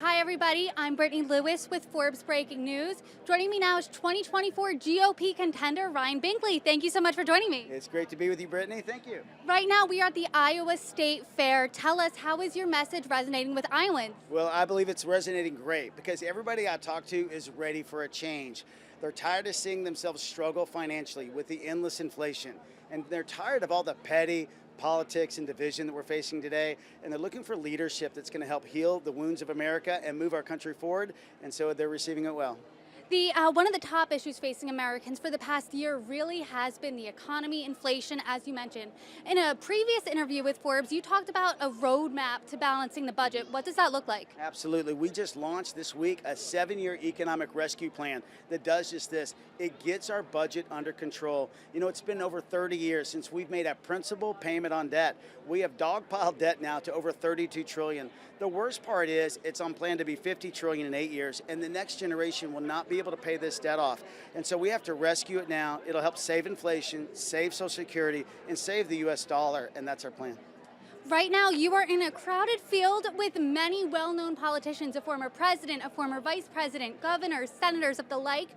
Hi, everybody. I'm Brittany Lewis with Forbes Breaking News. Joining me now is 2024 GOP contender Ryan Binkley. Thank you so much for joining me. It's great to be with you, Brittany. Thank you. Right now, we are at the Iowa State Fair. Tell us, how is your message resonating with Iowans? Well, I believe it's resonating great because everybody I talk to is ready for a change. They're tired of seeing themselves struggle financially with the endless inflation, and they're tired of all the petty politics and division that we're facing today, and they're looking for leadership that's going to help heal the wounds of America and move our country forward, and so they're receiving it well. One of the top issues facing Americans for the past year really has been the economy, inflation, as you mentioned. In a previous interview with Forbes, you talked about a roadmap to balancing the budget. What does that look like? Absolutely. We just launched this week a 7-year economic rescue plan that does just this. It gets our budget under control. You know, it's been over 30 years since we've made a principal payment on debt. We have dogpiled debt now to over 32 trillion. The worst part is it's on plan to be 50 trillion in 8 years, and the next generation will not be able to pay this debt off. And so we have to rescue it now. It'll help save inflation, save Social Security, and save the U.S. dollar, and that's our plan. Right now, you are in a crowded field with many well-known politicians, a former president, a former vice president, governors, senators of the like.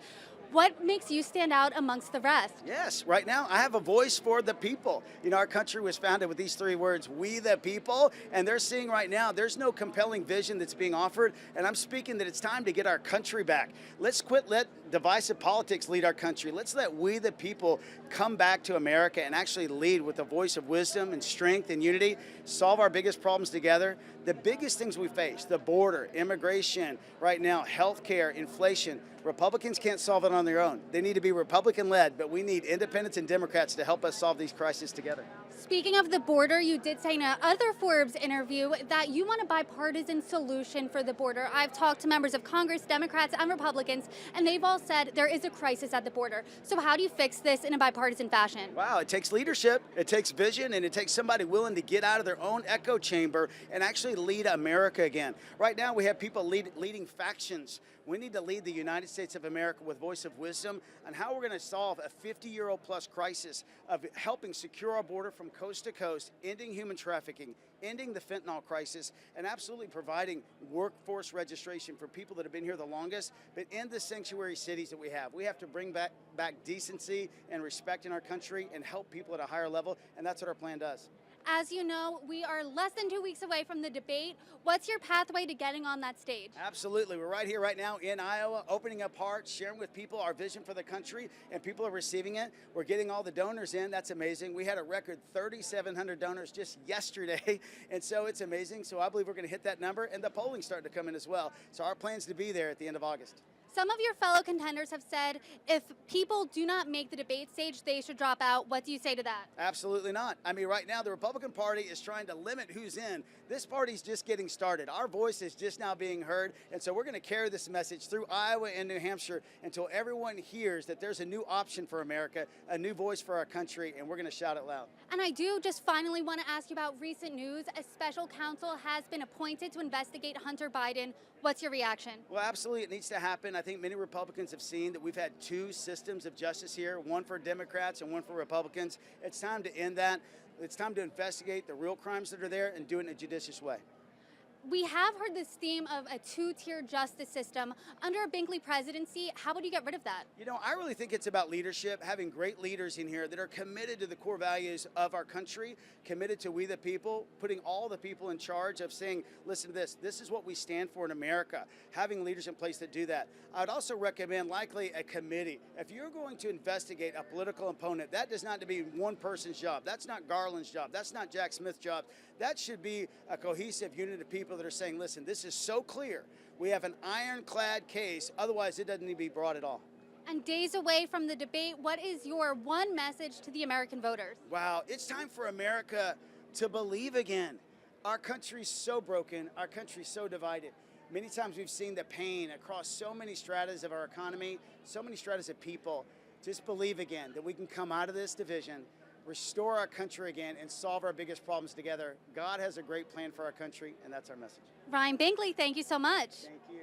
What makes you stand out amongst the rest? Yes, right now I have a voice for the people. You know, our country was founded with these 3 words, we the people, and they're seeing right now there's no compelling vision that's being offered, and I'm speaking that it's time to get our country back. Let's quit let divisive politics lead our country. Let's let we the people come back to America and actually lead with a voice of wisdom and strength and unity, solve our biggest problems together. The biggest things we face, the border, immigration, right now, healthcare, inflation, Republicans can't solve it on their own. They need to be Republican-led, but we need independents and Democrats to help us solve these crises together. Speaking of the border, you did say in another Forbes interview that you want a bipartisan solution for the border. I've talked to members of Congress, Democrats and Republicans, and they've all said there is a crisis at the border. So how do you fix this in a bipartisan fashion? Wow, it takes leadership, it takes vision, and it takes somebody willing to get out of their own echo chamber and actually lead America again. Right now we have people leading factions. We need to lead the United States of America with voice of wisdom on how we're going to solve a 50-year-old plus crisis of helping secure our border from coast to coast, ending human trafficking, ending the fentanyl crisis, and absolutely providing workforce registration for people that have been here the longest, but in the sanctuary cities that we have. We have to bring back decency and respect in our country and help people at a higher level, and that's what our plan does. As you know, we are less than 2 weeks away from the debate. What's your pathway to getting on that stage? Absolutely. We're right here, right now in Iowa, opening up hearts, sharing with people our vision for the country, and people are receiving it. We're getting all the donors in. That's amazing. We had a record 3,700 donors just yesterday, and so it's amazing. So I believe we're going to hit that number, and the polling's starting to come in as well. So our plan's to be there at the end of August. Some of your fellow contenders have said if people do not make the debate stage, they should drop out. What do you say to that? Absolutely not. I mean, right now, the Republican Party is trying to limit who's in. This party's just getting started. Our voice is just now being heard, and so we're going to carry this message through Iowa and New Hampshire until everyone hears that there's a new option for America, a new voice for our country, and we're going to shout it loud. And I do just finally want to ask you about recent news. A special counsel has been appointed to investigate Hunter Biden. What's your reaction? Well, absolutely, it needs to happen. I think many Republicans have seen that we've had 2 systems of justice here, one for Democrats and one for Republicans. It's time to end that. It's time to investigate the real crimes that are there and do it in a judicious way. We have heard this theme of a 2-tier justice system. Under a Binkley presidency, how would you get rid of that? You know, I really think it's about leadership, having great leaders in here that are committed to the core values of our country, committed to we the people, putting all the people in charge of saying, listen to this is what we stand for in America, having leaders in place that do that. I'd also recommend likely a committee. If you're going to investigate a political opponent, that does not to be one person's job. That's not Garland's job. That's not Jack Smith's job. That should be a cohesive unit of people that are saying, listen, this is so clear. We have an ironclad case. Otherwise, it doesn't need to be brought at all. And days away from the debate, what is your one message to the American voters? Wow, it's time for America to believe again. Our country's so broken. Our country's so divided. Many times we've seen the pain across so many stratas of our economy, so many stratas of people. Just believe again that we can come out of this division, restore our country again, and solve our biggest problems together. God has a great plan for our country, and that's our message. Ryan Binkley, thank you so much. Thank you.